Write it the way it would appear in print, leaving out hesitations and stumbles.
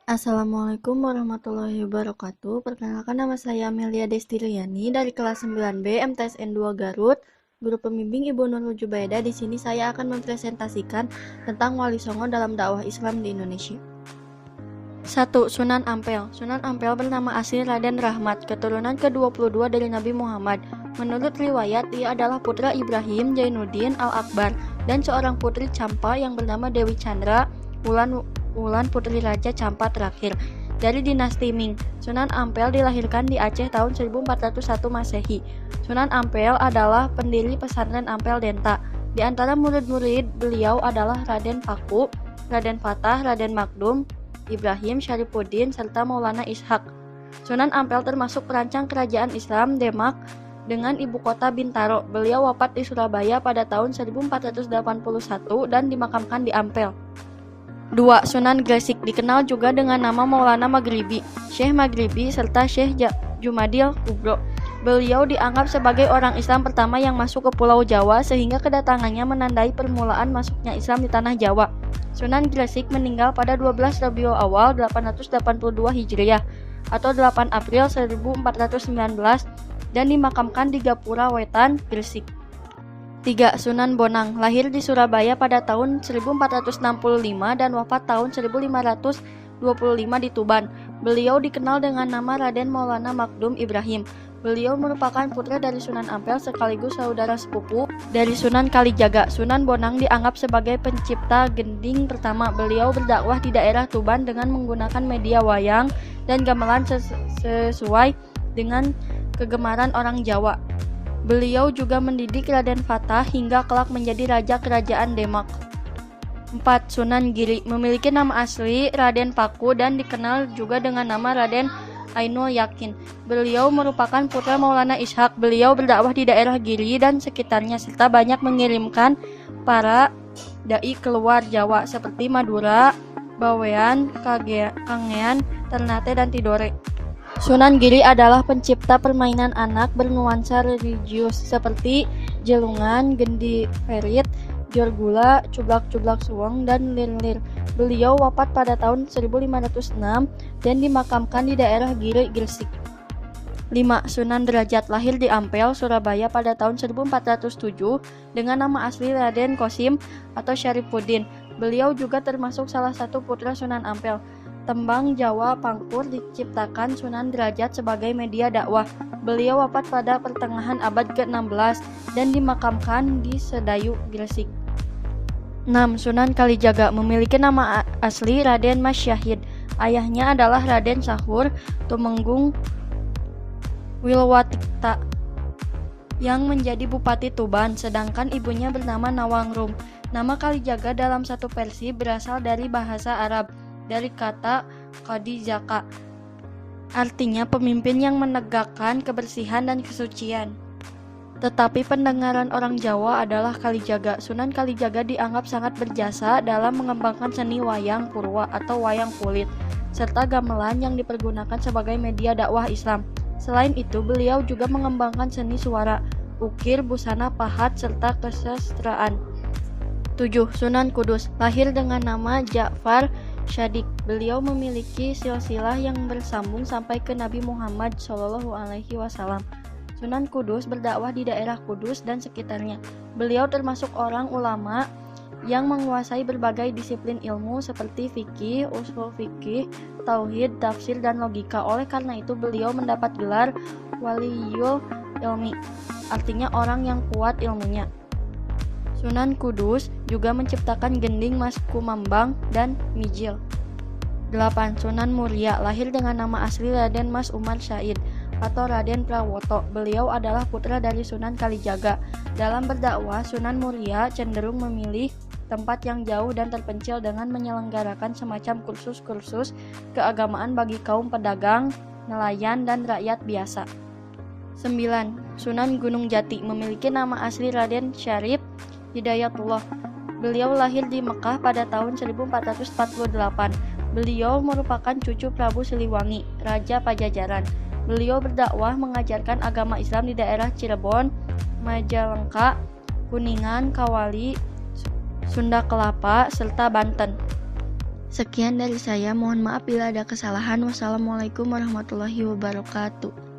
Assalamualaikum warahmatullahi wabarakatuh. Perkenalkan, nama saya Amelia Destiriani dari kelas 9B MTSN 2 Garut. Guru pembimbing Ibu Nurul Jubaida. Di sini saya akan mempresentasikan tentang Wali Songo dalam dakwah Islam di Indonesia. 1. Sunan Ampel. Sunan Ampel bernama asli Raden Rahmat, keturunan ke-22 dari Nabi Muhammad. Menurut riwayat, ia adalah putra Ibrahim Jainuddin Al-Akbar dan seorang putri Campa yang bernama Dewi Chandra Wulan putri Raja Campa terakhir. Dari dinasti Ming, Sunan Ampel dilahirkan di Aceh tahun 1401 Masehi. Sunan Ampel adalah pendiri pesantren Ampel Denta. Di antara murid-murid beliau adalah Raden Paku, Raden Fatah, Raden Makdum, Ibrahim Syarifuddin, serta Maulana Ishak. Sunan Ampel termasuk perancang kerajaan Islam Demak dengan ibu kota Bintaro. Beliau wafat di Surabaya pada tahun 1481 dan dimakamkan di Ampel. 2. Sunan Gresik, dikenal juga dengan nama Maulana Maghribi, Syekh Maghribi, serta Syekh Jumadil Kubro. Beliau dianggap sebagai orang Islam pertama yang masuk ke Pulau Jawa, sehingga kedatangannya menandai permulaan masuknya Islam di tanah Jawa. Sunan Gresik meninggal pada 12 Rabiul Awal 882 Hijriah atau 8 April 1419 dan dimakamkan di Gapura Wetan, Gresik. 3. Sunan Bonang, lahir di Surabaya pada tahun 1465 dan wafat tahun 1525 di Tuban. Beliau dikenal dengan nama Raden Maulana Makdum Ibrahim. Beliau merupakan putra dari Sunan Ampel sekaligus saudara sepupu dari Sunan Kalijaga. Sunan Bonang dianggap sebagai pencipta gending pertama. Beliau berdakwah di daerah Tuban dengan menggunakan media wayang dan gamelan sesuai dengan kegemaran orang Jawa. Beliau juga mendidik Raden Fatah hingga kelak menjadi raja kerajaan Demak. 4. Sunan Giri, memiliki nama asli Raden Paku dan dikenal juga dengan nama Raden Ainul Yakin. Beliau merupakan putra Maulana Ishak. Beliau berdakwah di daerah Giri dan sekitarnya serta banyak mengirimkan para dai keluar Jawa seperti Madura, Bawean, Kangean, Ternate, dan Tidore. Sunan Giri adalah pencipta permainan anak bernuansa religius seperti jelungan, gendi ferit, jorgula, cublak-cublak suweng, dan lir-lir. Beliau wafat pada tahun 1506 dan dimakamkan di daerah Giri, Gresik. 5. Sunan Derajat, lahir di Ampel, Surabaya pada tahun 1407 dengan nama asli Raden Kosim atau Syarifuddin. Beliau juga termasuk salah satu putra Sunan Ampel. Tembang Jawa Pangkur diciptakan Sunan Derajat sebagai media dakwah. Beliau wafat pada pertengahan abad ke-16 dan dimakamkan di Sedayu, Gresik. 6. Sunan Kalijaga, memiliki nama asli Raden Mas Syahid. Ayahnya adalah Raden Sahur Tumenggung Wilwatikta yang menjadi Bupati Tuban, sedangkan ibunya bernama Nawangrum. Nama Kalijaga dalam satu versi berasal dari bahasa Arab, dari kata Kadijaka, artinya pemimpin yang menegakkan kebersihan dan kesucian. Tetapi pendengaran orang Jawa adalah Kalijaga. Sunan Kalijaga dianggap sangat berjasa dalam mengembangkan seni wayang purwa atau wayang kulit, serta gamelan yang dipergunakan sebagai media dakwah Islam. Selain itu, beliau juga mengembangkan seni suara, ukir, busana pahat, serta kesastraan. 7. Sunan Kudus, lahir dengan nama Ja'far Syadik. Beliau memiliki silsilah yang bersambung sampai ke Nabi Muhammad SAW. Sunan Kudus berdakwah di daerah Kudus dan sekitarnya. Beliau termasuk orang ulama yang menguasai berbagai disiplin ilmu seperti fikih, usul fikih, tauhid, tafsir, dan logika. Oleh karena itu beliau mendapat gelar Waliyul Ilmi, artinya orang yang kuat ilmunya. Sunan Kudus juga menciptakan gending Mas Kumambang dan Mijil. 8. Sunan Muria, lahir dengan nama asli Raden Mas Umar Said atau Raden Prawoto. Beliau adalah putra dari Sunan Kalijaga. Dalam berdakwah, Sunan Muria cenderung memilih tempat yang jauh dan terpencil dengan menyelenggarakan semacam kursus-kursus keagamaan bagi kaum pedagang, nelayan, dan rakyat biasa. 9. Sunan Gunung Jati, memiliki nama asli Raden Syarif Hidayatullah. Beliau lahir di Mekah pada tahun 1448. Beliau merupakan cucu Prabu Siliwangi, Raja Pajajaran. Beliau berdakwah mengajarkan agama Islam di daerah Cirebon, Majalengka, Kuningan, Kawali, Sunda Kelapa, serta Banten. Sekian dari saya, mohon maaf bila ada kesalahan. Wassalamualaikum warahmatullahi wabarakatuh.